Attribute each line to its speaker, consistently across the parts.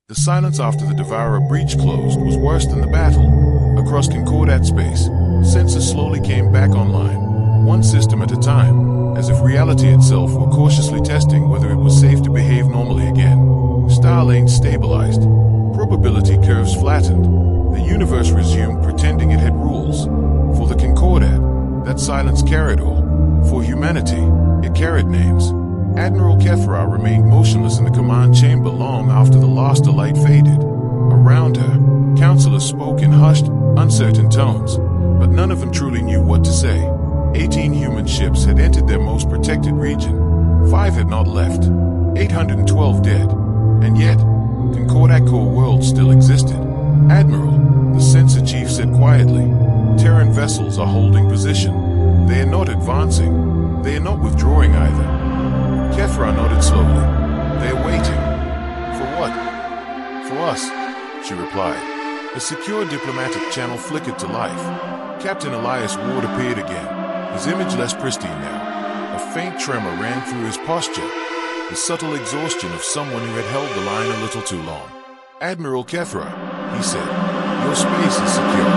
Speaker 1: The silence after the Devourer breach closed was worse than the battle. Across Concordat space, sensors slowly came back online, one system at a time, as if reality itself were cautiously testing whether it was safe to behave normally again. Star lanes stabilized, probability curves flattened. The universe resumed pretending it had rules. For the Concordat, that silence carried all. For humanity, it carried names. Admiral Kefra remained motionless in the command chamber long after the last light faded. Around her, counselors spoke in hushed, uncertain tones, but none of them truly knew what to say. 18 human ships had entered their most protected region. 5 had not left. 812 dead. And yet, Concordat core world still existed. Admiral, the sensor chief said quietly, Terran vessels are holding position. They are not advancing. They are not withdrawing either. Kefra nodded slowly. They are waiting. For what? For us, she replied. A secure diplomatic channel flickered to life. Captain Elias Ward appeared again, his image less pristine now. A faint tremor ran through his posture, the subtle exhaustion of someone who had held the line a little too long. Admiral Kefra, he said, your space is secure.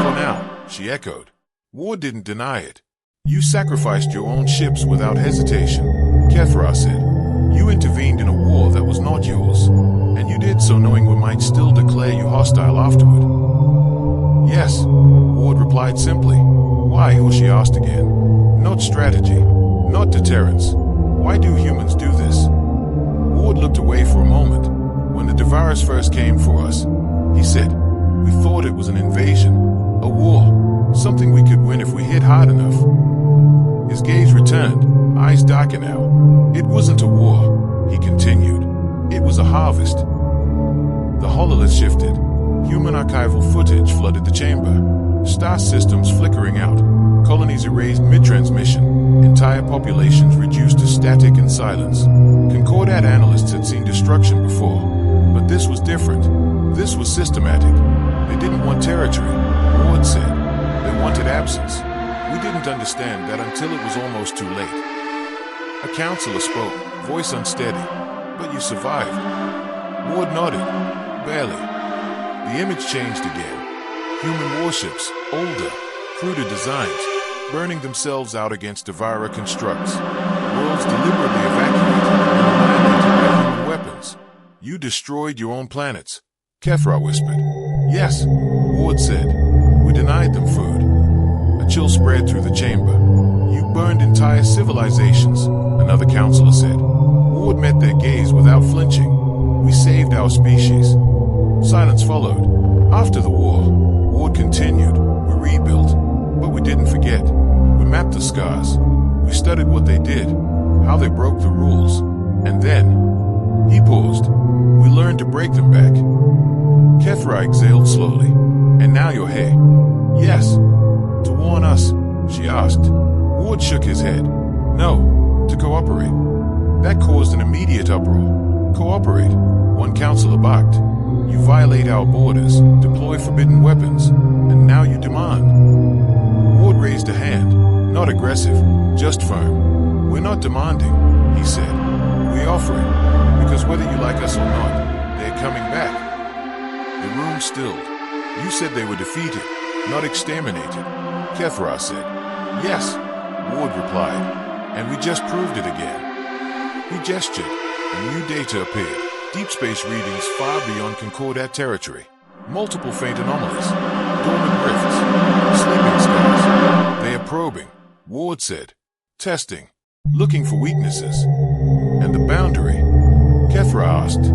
Speaker 1: For now, she echoed. Ward didn't deny it. You sacrificed your own ships without hesitation, Kefra said. You intervened in a war that was not yours, and you did so knowing we might still declare you hostile afterward. Yes, Ward replied simply. Why, or she asked again. Not strategy, not deterrence. Why do humans do this? Ward looked away for a moment. When the Devourers first came for us, he said, we thought it was an invasion, a war, something we could win if we hit hard enough. His gaze returned, eyes darker now. It wasn't a war, he continued. It was a harvest. The hololith shifted. Human archival footage flooded the chamber. Star systems flickering out. Colonies erased mid-transmission. Entire populations reduced to static and silence. Concordat analysts had seen destruction before, but this was different. This was systematic. They didn't want territory, Ward said. They wanted absence. We didn't understand that until it was almost too late. A counselor spoke, voice unsteady. But you survived. Ward nodded. Barely. The image changed again. Human warships, older, cruder designs, burning themselves out against Devourer constructs. Worlds deliberately evacuated and annihilated by human weapons. You destroyed your own planets, Kefra whispered. Yes, Ward said. We denied them food. A chill spread through the chamber. You burned entire civilizations, another counselor said. Ward met their gaze without flinching. We saved our species. Silence followed. After the war, Ward continued. We rebuilt, but we didn't forget. We mapped the scars. We studied what they did, how they broke the rules. And then, he paused. We learned to break them back. Kefra exhaled slowly. And now you're here. Yes. To warn us, she asked. Ward shook his head. No, to cooperate. That caused an immediate uproar. Cooperate, one counselor barked. You violate our borders, deploy forbidden weapons, and now you demand. Ward raised a hand, not aggressive, just firm. We're not demanding, he said. We're offering, because whether you like us or not, they're coming back. The room stilled. You said they were defeated, not exterminated, Kefra said. Yes, Ward replied, and we just proved it again. He gestured, and new data appeared. Deep space readings far beyond Concordat territory. Multiple faint anomalies, dormant rifts, sleeping stars. They are probing, Ward said. Testing, looking for weaknesses. And the boundary? Kefra asked.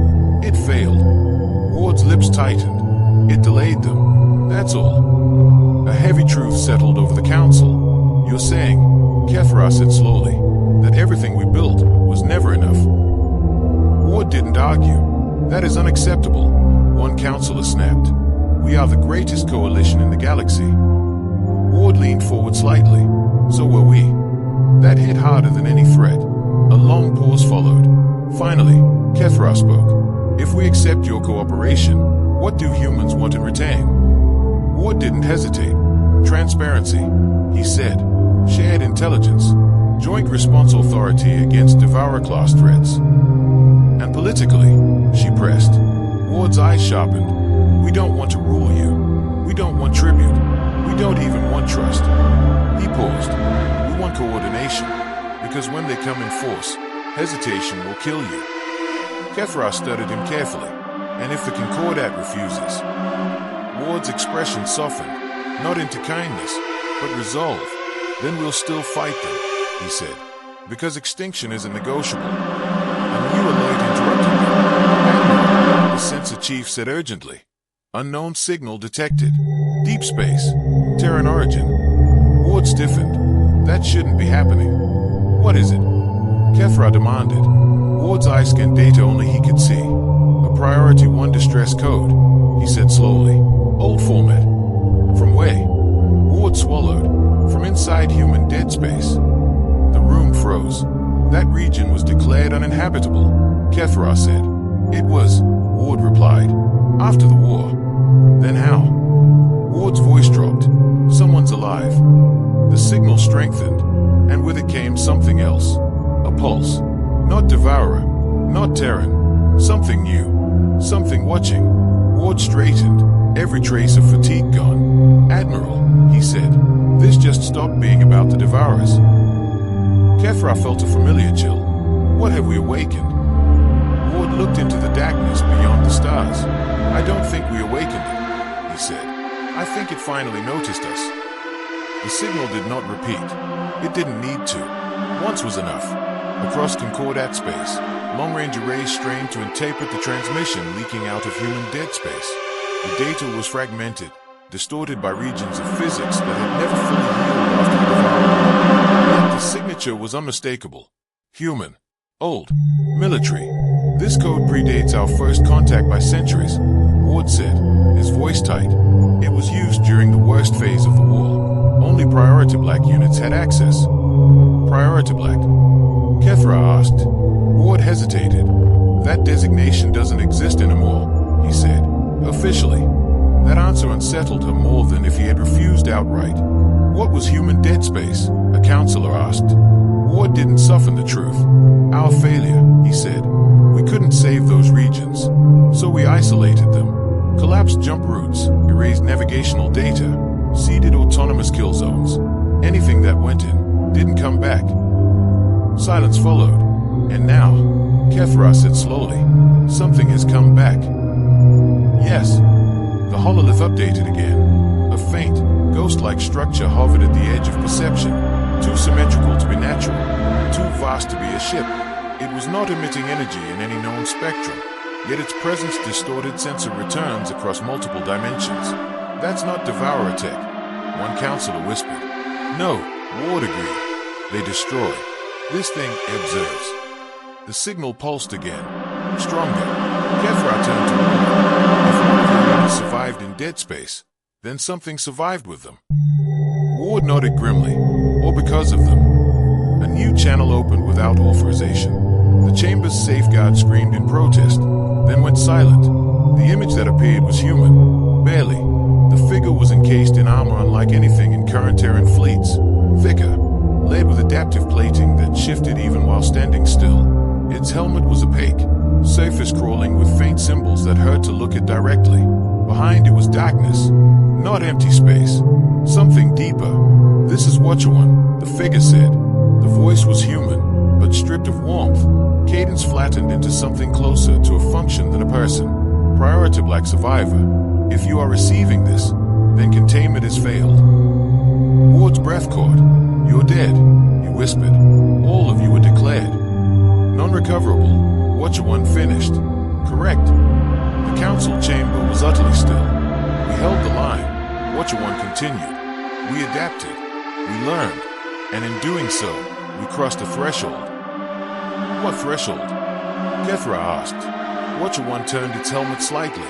Speaker 1: It failed. Ward's lips tightened. It delayed them. That's all. A heavy truth settled over the council. You're saying, Kefra said slowly, that everything we built was never enough. Ward didn't argue. That is unacceptable, one counselor snapped. We are the greatest coalition in the galaxy. Ward leaned forward slightly. So were we. That hit harder than any threat. A long pause followed. Finally, Kefra spoke. If we accept your cooperation, what do humans want in return? Ward didn't hesitate. Transparency, he said. Shared intelligence. Joint response authority against Devourer-class threats. And politically, she eyes sharpened. We don't want to rule you. We don't want tribute. We don't even want trust. He paused. We want coordination, because when they come in force, hesitation will kill you. Kethra studied him carefully. And if the Concordat refuses? Ward's expression softened, not into kindness, but resolve. Then we'll still fight them, he said, because extinction isn't negotiable. A new alert interrupted me. Admiral, the sensor chief said urgently. Unknown signal detected. Deep space. Terran origin. Ward stiffened. That shouldn't be happening. What is it? Kethra demanded. Ward's eye scanned data only he could see. A priority 1 distress code, he said slowly. Old format. From where? Ward swallowed. From inside human dead space. The room froze. That region was declared uninhabitable, Kethra said. It was, Ward replied. After the war. Then how? Ward's voice dropped. Someone's alive. The signal strengthened, and with it came something else. A pulse. Not Devourer. Not Terran. Something new. Something watching. Ward straightened, every trace of fatigue gone. Admiral, he said, this just stopped being about the Devourers. Kethra felt a familiar chill. What have we awakened? Ward looked into the darkness beyond the stars. I don't think we awakened it, he said. I think it finally noticed us. The signal did not repeat. It didn't need to. Once was enough. Across Concordat space, long-range arrays strained to interpret the transmission leaking out of human dead space. The data was fragmented, distorted by regions of physics that had never fully healed after the devour. Yet the signature was unmistakable. Human. Old. Military. This code predates our first contact by centuries, Ward said, his voice tight. It was used during the worst phase of the war. Only Priority Black units had access. Priority Black? Kethra asked. Ward hesitated. That designation doesn't exist anymore, he said. Officially. That answer unsettled her more than if he had refused outright. What was human dead space? A counselor asked. Ward didn't soften the truth. Our failure, he said. We couldn't save those regions, so we isolated them. Collapsed jump routes, erased navigational data, seeded autonomous kill zones. Anything that went in didn't come back. Silence followed. And now, Kethra said slowly, something has come back. Yes. The hololith updated again. A faint, ghost-like structure hovered at the edge of perception, too symmetrical to be natural, too vast to be a ship. It was not emitting energy in any known spectrum, yet its presence distorted sensor returns across multiple dimensions. That's not Devourer tech, one counselor whispered. No, Ward agreed. They destroy. This thing observes. The signal pulsed again. Stronger. Kethra turned to Ward. If one of your units survived in dead space, then something survived with them. Ward nodded grimly. Or because of them. A new channel opened without authorization. The chamber's safeguard screamed in protest, then went silent. The image that appeared was human. Barely. The figure was encased in armor unlike anything in current Terran fleets. Thicker. Laid with adaptive plating that shifted even while standing still. Its helmet was opaque, surface crawling with faint symbols that hurt to look at directly. Behind it was darkness, not empty space. Something deeper. This is Watcher-One, the figure said. The voice was human, but stripped of warmth. Cadence flattened into something closer to a function than a person. Priority Black survivor. If you are receiving this, then containment has failed. Ward's breath caught. You're dead, he whispered. All of you were declared. Non-recoverable. Watcher-One finished. Correct. The council chamber was utterly still. We held the line. Watcher-One continued. We adapted. We learned. And in doing so, we crossed a threshold. What threshold? Kethra asked. Watcher-One turned its helmet slightly,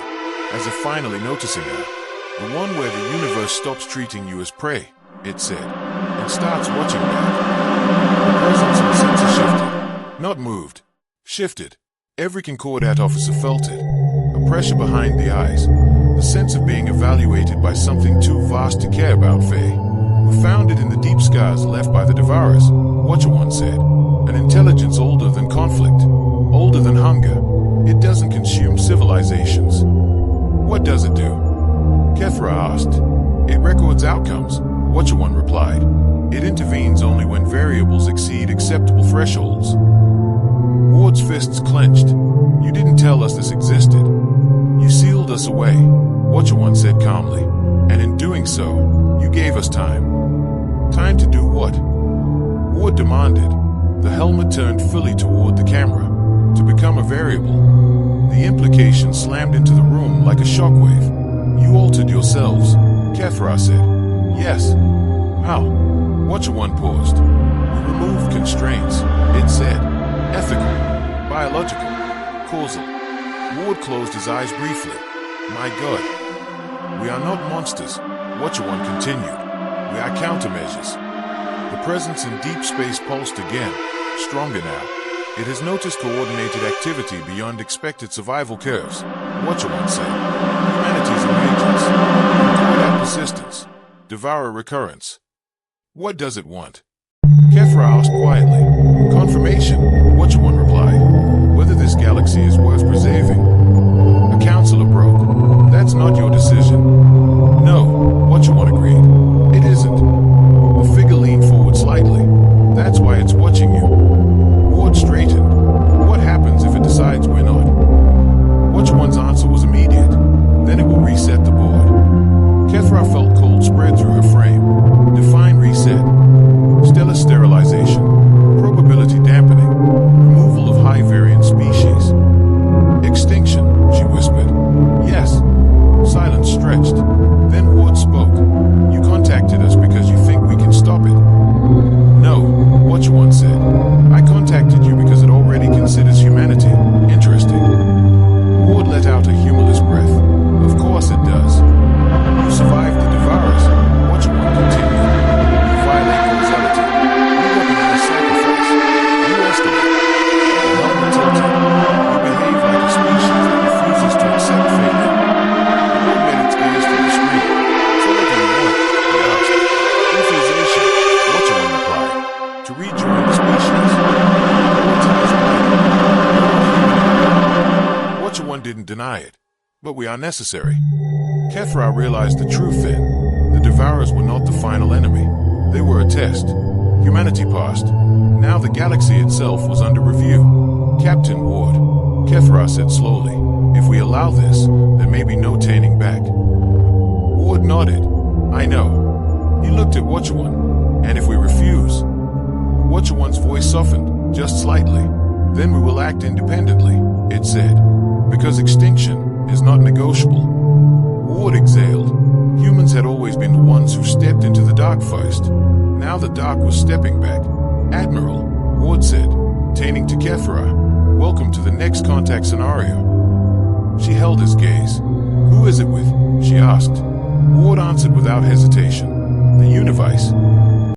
Speaker 1: as if finally noticing her. The one where the universe stops treating you as prey, it said, and starts watching back. The presence and sensor shifted. Not moved. Shifted. Every Concordat officer felt it. A pressure behind the eyes. The sense of being evaluated by something too vast to care about, Faye. We found it in the deep scars left by the Devourers, Watcher-One said. An intelligence older than conflict. Older than hunger. It doesn't consume civilizations. What does it do? Kethra asked. It records outcomes, Watcher-1 replied. It intervenes only when variables exceed acceptable thresholds. Ward's fists clenched. You didn't tell us this existed. You sealed us away, Watcher-1 said calmly. And in doing so, you gave us time. Time to do what? Ward demanded. The helmet turned fully toward the camera. To become a variable. The implication slammed into the room like a shockwave. You altered yourselves, Kethra said. Yes. How? Watcher-1 paused. We removed constraints, it said. Ethical, biological, causal. Ward closed his eyes briefly. My God. We are not monsters, Watcher-1 continued. We are countermeasures. The presence in deep space pulsed again, stronger now. It has noticed coordinated activity beyond expected survival curves, Watcher-1 said. Humanity's emergence. Concord persistence. Devourer recurrence. What does it want? Kethra asked quietly. Confirmation, Watcher-1 replied. Whether this galaxy is worth preserving. A counselor broke. That's not your decision. No, Watcher-1 agreed. It isn't. The figure leaned forward slightly. That's why it's watching you. Ward straightened. What happens if it decides we're not? Watcher-1's answer was immediate. Then it will reset the board. Kethra felt cold spread through her frame. Define reset. Stellar sterilization. Probability dampening. Removal of high variant species. Extinction, she whispered. Yes. Silence stretched. Then Ward spoke. You contacted us because you think we can stop it. No, Watcher-1 said. I contacted you because it already considers humanity interesting. Ward let out a humorless breath. Of course it does. You survived the Devourers, Watcher-1 continued. You violate causality. You recognize sacrifice. You estimate. The helmet tilted. You behave like a species that refuses to accept failure. Ward made its gaze to the screen. So what do you want? He asked. Infiltration, Watcher-1 replied. To rejoin the species. Ward's eyes widened. Watcher-1 didn't deny it. But we are necessary. Kethra realized the truth then. The Devourers were not the final enemy. They were a test. Humanity passed. Now the galaxy itself was under review. Captain Ward, Kethra said slowly, if we allow this, there may be no turning back. Ward nodded. I know. He looked at Watcher-1. And if we refuse? Watcher-1's voice softened, just slightly. Then we will act independently, it said. Because extinction is not negotiable. Ward exhaled. Humans had always been the ones who stepped into the dark first. Now the dark was stepping back. Admiral, Ward said, turning to Kethra, welcome to the next contact scenario. She held his gaze. Who is it with? She asked. Ward answered without hesitation. The Univice.